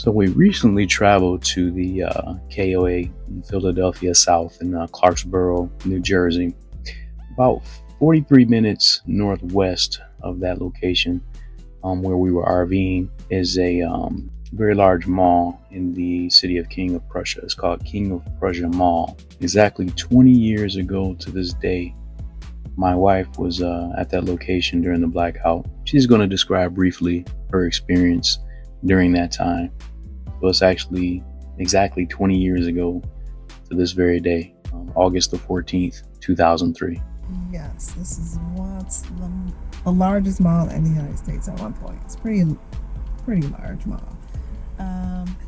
So we recently traveled to the KOA Philadelphia South in Clarksboro, New Jersey. About 43 minutes northwest of that location, where we were RVing, is a very large mall in the city of King of Prussia. It's called King of Prussia Mall. Exactly 20 years ago to this day, my wife was at that location during the blackout. She's going to describe briefly her experience during that time. So it's actually exactly 20 years ago to this very day, August the 14th, 2003. Yes, this is once the largest mall in the United States at one point. It's pretty large mall.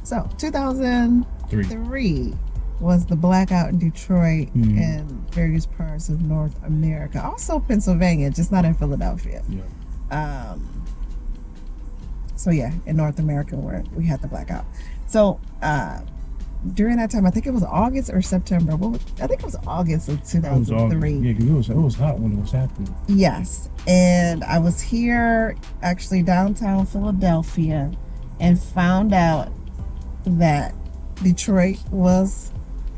So 2003 was the blackout in Detroit and various parts of North America. Also Pennsylvania, just not in Philadelphia. Yeah. So yeah, in North America where we had the blackout. So during that time, I think it was August or September. I think it was August of 2003. Yeah, because it was hot when it was happening. Yes, and I was here actually downtown Philadelphia and found out that Detroit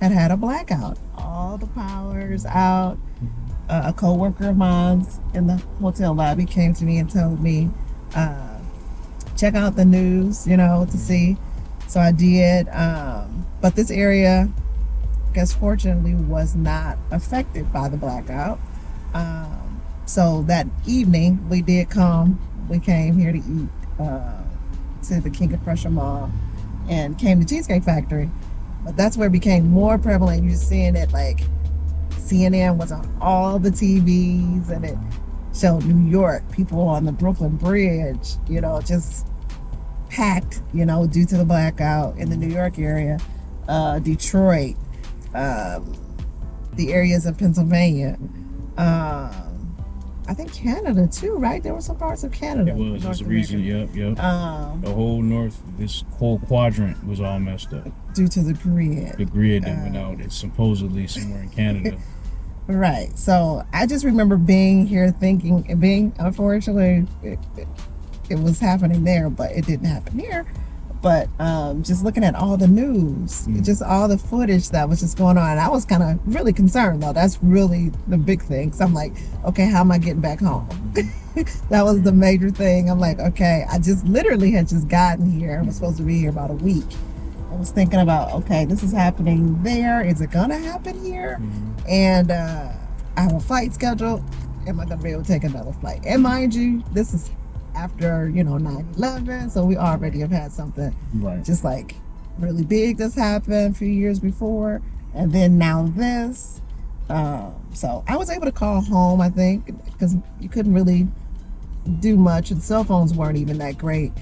had a blackout. All the power's out. A co-worker of mine in the hotel lobby came to me and told me, check out the news, to see. So I did. But this area, I guess fortunately, was not affected by the blackout. So that evening we came here to eat to the King of Prussia Mall and came to Cheesecake Factory. But that's where it became more prevalent. You're seeing it like CNN was on all the TVs and it showed New York, people on the Brooklyn Bridge, just packed, due to the blackout in the New York area, Detroit, the areas of Pennsylvania, I think Canada too, right? There were some parts of Canada. It was. There's a reason. Yep. The whole this whole quadrant was all messed up due to the grid. The grid that went out. It's supposedly somewhere in Canada. Right. So I just remember being here thinking, unfortunately, it was happening there, but it didn't happen here. But just looking at all the news, just all the footage that was just going on, and I was kind of really concerned though. That's really the big thing. So I'm like, okay, how am I getting back home? That was the major thing. I'm like, okay, I just literally had just gotten here. I was supposed to be here about a week. I was thinking about, okay, this is happening there. Is it gonna happen here? And I have a flight scheduled. Am I gonna be able to take another flight? And mind you, this is after 9/11, so we already have had something just like really big that's happened a few years before, and then now this. So I was able to call home, I think, because you couldn't really do much, and cell phones weren't even that great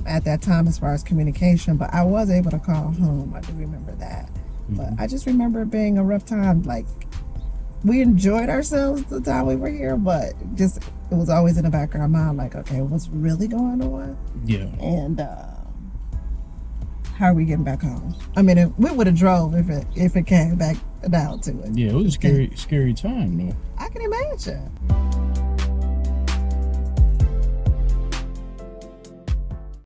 at that time as far as communication. But I was able to call home. I do remember that. But I just remember it being a rough time. Like, we enjoyed ourselves the time we were here, but just it was always in the back of our mind, like, okay, what's really going on? Yeah. And how are we getting back home? I mean, we would have drove if it came back down to it. Yeah, it was a scary time, though. I can imagine.